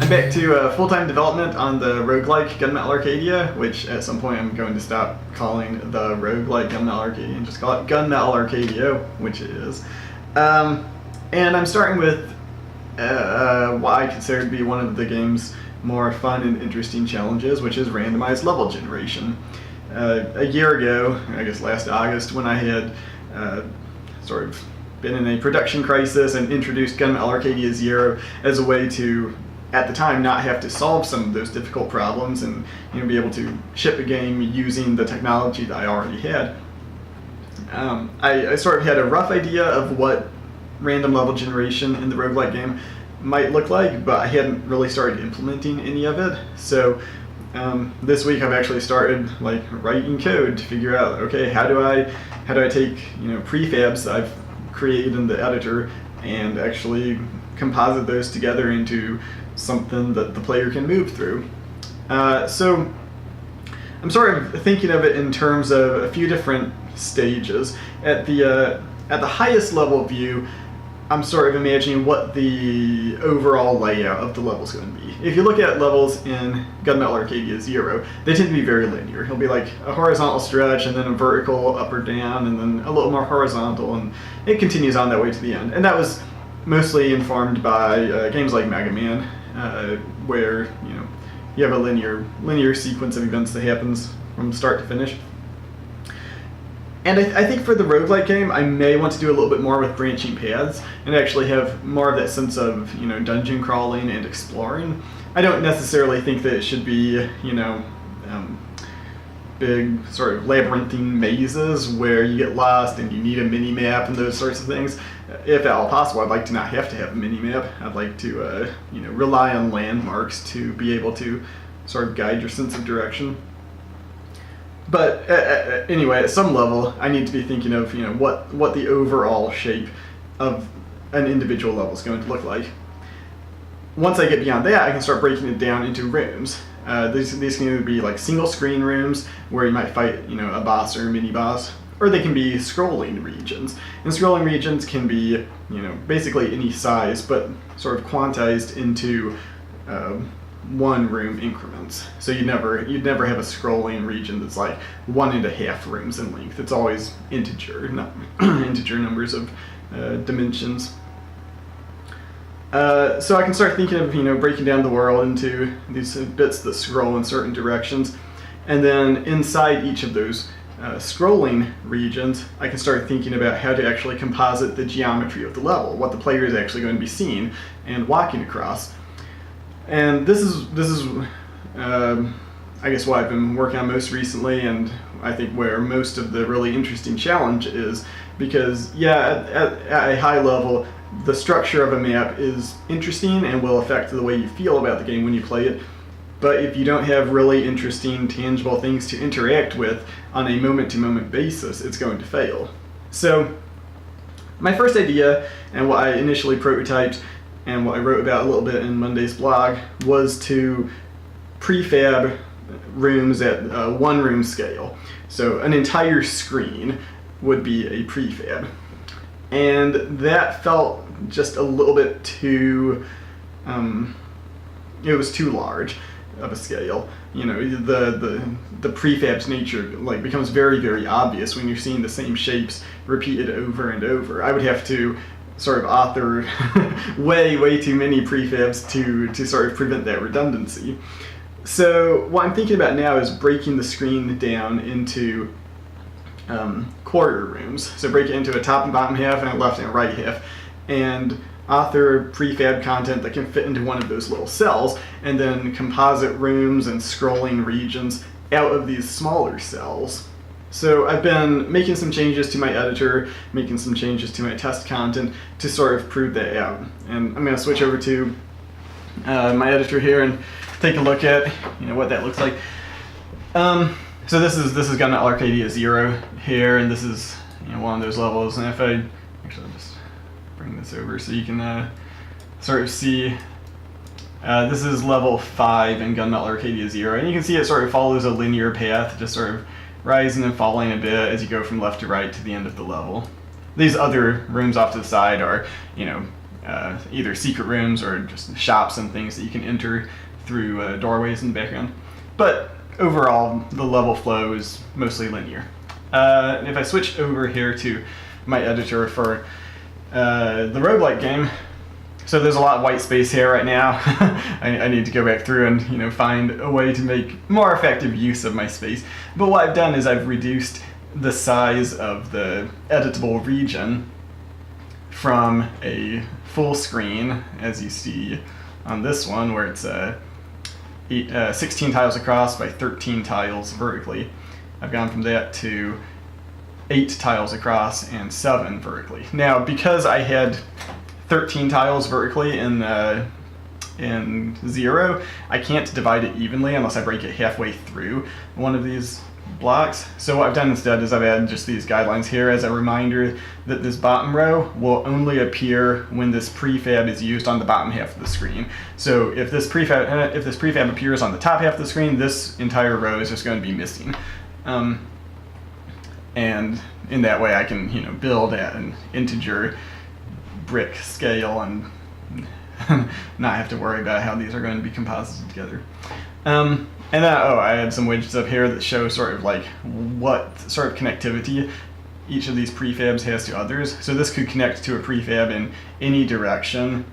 I'm back to full-time development on the roguelike Gunmetal Arcadia, which at some point I'm going to stop calling the roguelike Gunmetal Arcadia and just call it Gunmetal Arcadia, which it is. And I'm starting with what I consider to be one of the game's more fun and interesting challenges, which is randomized level generation. A year ago, I guess last August, when I had sort of been in a production crisis and introduced Gunmetal Arcadia 0 as a way to, at the time, not have to solve some of those difficult problems and be able to ship a game using the technology that I already had. I sort of had a rough idea of what random level generation in the roguelike game might look like, but I hadn't really started implementing any of it. So this week I've actually started writing code to figure out, okay, how do I take prefabs that I've created in the editor and actually composite those together into something that the player can move through. So I'm sort of thinking of it in terms of a few different stages. At the highest level view, I'm sort of imagining what the overall layout of the level is going to be. If you look at levels in Gunmetal Arcadia 0, they tend to be very linear. It'll be like a horizontal stretch and then a vertical up or down and then a little more horizontal, and it continues on that way to the end. And that was mostly informed by games like Mega Man, where you have a linear sequence of events that happens from start to finish. And I think for the roguelike game, I may want to do a little bit more with branching paths and actually have more of that sense of dungeon crawling and exploring. I don't necessarily think that it should be big sort of labyrinthine mazes where you get lost and you need a mini map and those sorts of things. If at all possible, I'd like to not have to have a mini map. I'd like to rely on landmarks to be able to sort of guide your sense of direction. But anyway, at some level, I need to be thinking of what the overall shape of an individual level is going to look like. Once I get beyond that, I can start breaking it down into rooms. These can either be like single screen rooms where you might fight a boss or a mini boss, or they can be scrolling regions. And scrolling regions can be basically any size, but sort of quantized into one room increments. So you'd never have a scrolling region that's like 1.5 rooms in length. It's always integer, not integer numbers of dimensions. So I can start thinking of breaking down the world into these bits that scroll in certain directions, and then inside each of those scrolling regions, I can start thinking about how to actually composite the geometry of the level, what the player is actually going to be seeing and walking across. And this is I guess what I've been working on most recently, and I think where most of the really interesting challenge is, because at a high level, the structure of a map is interesting and will affect the way you feel about the game when you play it. But if you don't have really interesting, tangible things to interact with on a moment-to-moment basis, it's going to fail. So my first idea, and what I initially prototyped, and what I wrote about a little bit in Monday's blog, was to prefab rooms at one room scale. So an entire screen would be a prefab. And that felt just a little bit too, it was too large of a scale. The prefab's nature becomes very, very obvious when you're seeing the same shapes repeated over and over. I would have to sort of author way too many prefabs to sort of prevent that redundancy. So what I'm thinking about now is breaking the screen down into quarter rooms. So break it into a top and bottom half and a left and a right half, and author prefab content that can fit into one of those little cells, and then composite rooms and scrolling regions out of these smaller cells. So I've been making some changes to my editor, making some changes to my test content to sort of prove that out. And I'm going to switch over to my editor here and take a look at what that looks like. So this is Gunmetal Arcadia 0 here, and this is one of those levels. And if I actually I'll just bring this over so you can sort of see. This is level 5 in Gunmetal Arcadia 0, and you can see it sort of follows a linear path, just sort of rising and falling a bit as you go from left to right to the end of the level. These other rooms off to the side are, either secret rooms or just shops and things that you can enter through doorways in the background. But overall, the level flow is mostly linear. If I switch over here to my editor for the roguelike game, so there's a lot of white space here right now. I need to go back through and find a way to make more effective use of my space. But what I've done is I've reduced the size of the editable region from a full screen, as you see on this one, where it's 16 tiles across by 13 tiles vertically. I've gone from that to 8 tiles across and 7 vertically. Now, because I had 13 tiles vertically in 0, I can't divide it evenly unless I break it halfway through one of these blocks. So what I've done instead is I've added just these guidelines here as a reminder that this bottom row will only appear when this prefab is used on the bottom half of the screen. So if this prefab appears on the top half of the screen, this entire row is just going to be missing. And in that way I can build at an integer brick scale and not have to worry about how these are going to be composited together. And then, I had some widgets up here that show sort of like what sort of connectivity each of these prefabs has to others. So this could connect to a prefab in any direction.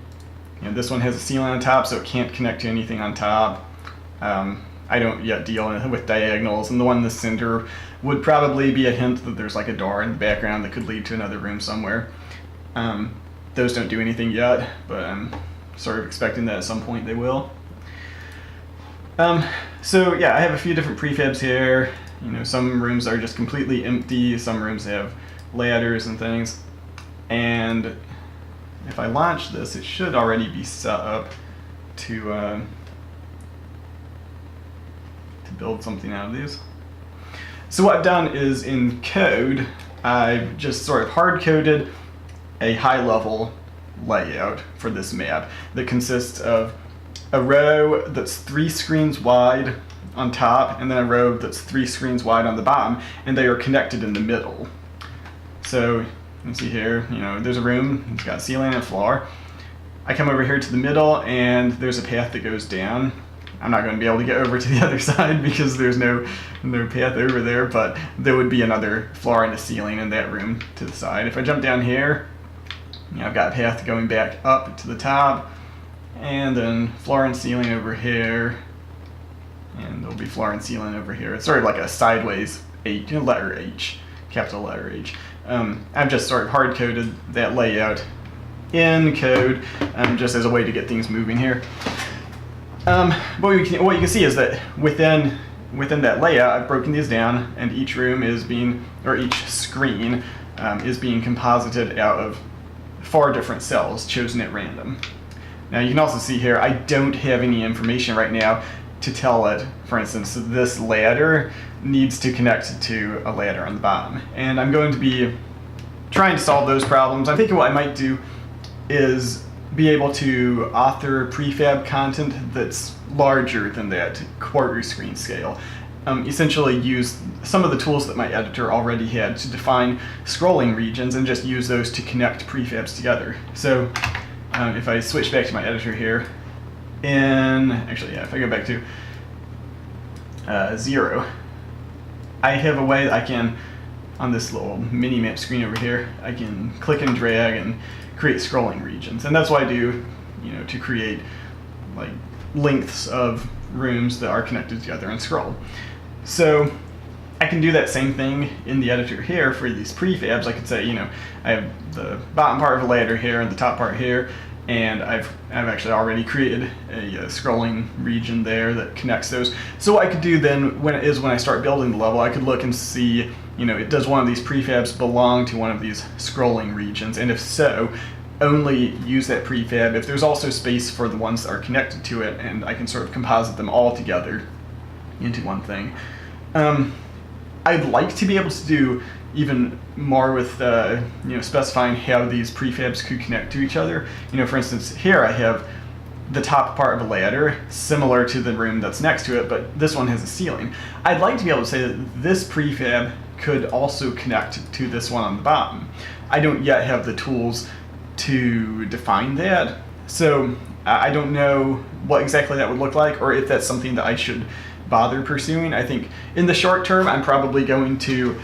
This one has a ceiling on top, so it can't connect to anything on top. I don't yet deal with diagonals, and the one in the center would probably be a hint that there's like a door in the background that could lead to another room somewhere. Those don't do anything yet, but I'm sort of expecting that at some point they will. So yeah, I have a few different prefabs here. Some rooms are just completely empty, some rooms have ladders and things. And if I launch this, it should already be set up to build something out of these. So what I've done is in code, I've just sort of hard-coded a high-level layout for this map that consists of a row that's 3 screens wide on top, and then a row that's 3 screens wide on the bottom, and they are connected in the middle. So you can see here, there's a room, it's got a ceiling and a floor. I come over here to the middle, and there's a path that goes down. I'm not going to be able to get over to the other side because there's no path over there, but there would be another floor and a ceiling in that room to the side. If I jump down here, I've got a path going back up to the top, and then floor and ceiling over here, and there'll be floor and ceiling over here. It's sort of like a sideways letter H, capital letter H. I've just sort of hard-coded that layout in code just as a way to get things moving here. But what you can see is that within that layout, I've broken these down, and each room is being, or each screen is being composited out of 4 different cells chosen at random. Now you can also see here, I don't have any information right now to tell it, for instance, this ladder needs to connect to a ladder on the bottom. And I'm going to be trying to solve those problems. I'm thinking what I might do is be able to author prefab content that's larger than that quarter screen scale. Essentially use some of the tools that my editor already had to define scrolling regions and just use those to connect prefabs together. So if I switch back to my editor here, if I go back to 0, I have a way that I can, on this little mini-map screen over here, I can click and drag and create scrolling regions. And that's what I do, to create like lengths of rooms that are connected together and scroll. So I can do that same thing in the editor here for these prefabs. I could say, I have the bottom part of a ladder here and the top part here, and I've actually already created a scrolling region there that connects those. So what I could do then when I start building the level, I could look and see, does one of these prefabs belong to one of these scrolling regions? And if so, only use that prefab if there's also space for the ones that are connected to it, and I can sort of composite them all together into one thing. I'd like to be able to do even more with specifying how these prefabs could connect to each other. For instance, here I have the top part of a ladder similar to the room that's next to it, but this one has a ceiling. I'd like to be able to say that this prefab could also connect to this one on the bottom. I don't yet have the tools to define that. So I don't know what exactly that would look like, or if that's something that I should bother pursuing. I think in the short term, I'm probably going to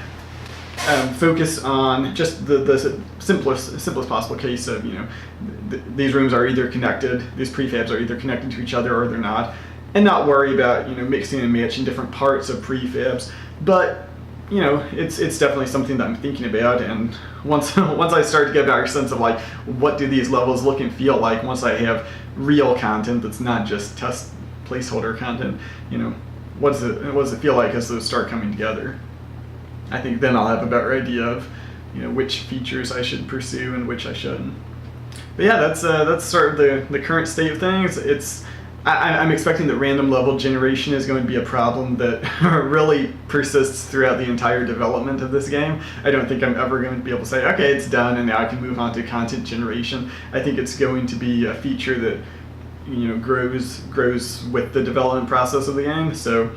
focus on just the simplest possible case of, these rooms are either connected, these prefabs are either connected to each other or they're not, and not worry about, mixing and matching different parts of prefabs. But it's definitely something that I'm thinking about, and once I start to get a better sense of like what do these levels look and feel like, once I have real content that's not just test placeholder content, what does it feel like as those start coming together? I think then I'll have a better idea of which features I should pursue and which I shouldn't. But yeah, that's sort of the current state of things. I'm expecting that random level generation is going to be a problem that really persists throughout the entire development of this game. I don't think I'm ever going to be able to say, okay, it's done and now I can move on to content generation. I think it's going to be a feature that grows with the development process of the game. So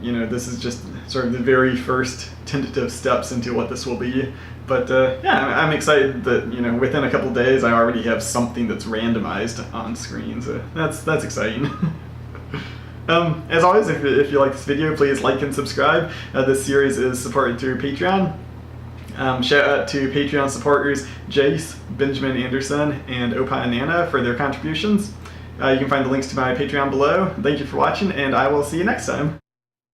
this is just sort of the very first tentative steps into what this will be. But yeah, I'm excited that within a couple days I already have something that's randomized on screen. So that's exciting. As always, if you like this video, please like and subscribe. This series is supported through Patreon. Shout out to Patreon supporters Jace, Benjamin Anderson, and Opa and Nana for their contributions. You can find the links to my Patreon below. Thank you for watching, and I will see you next time.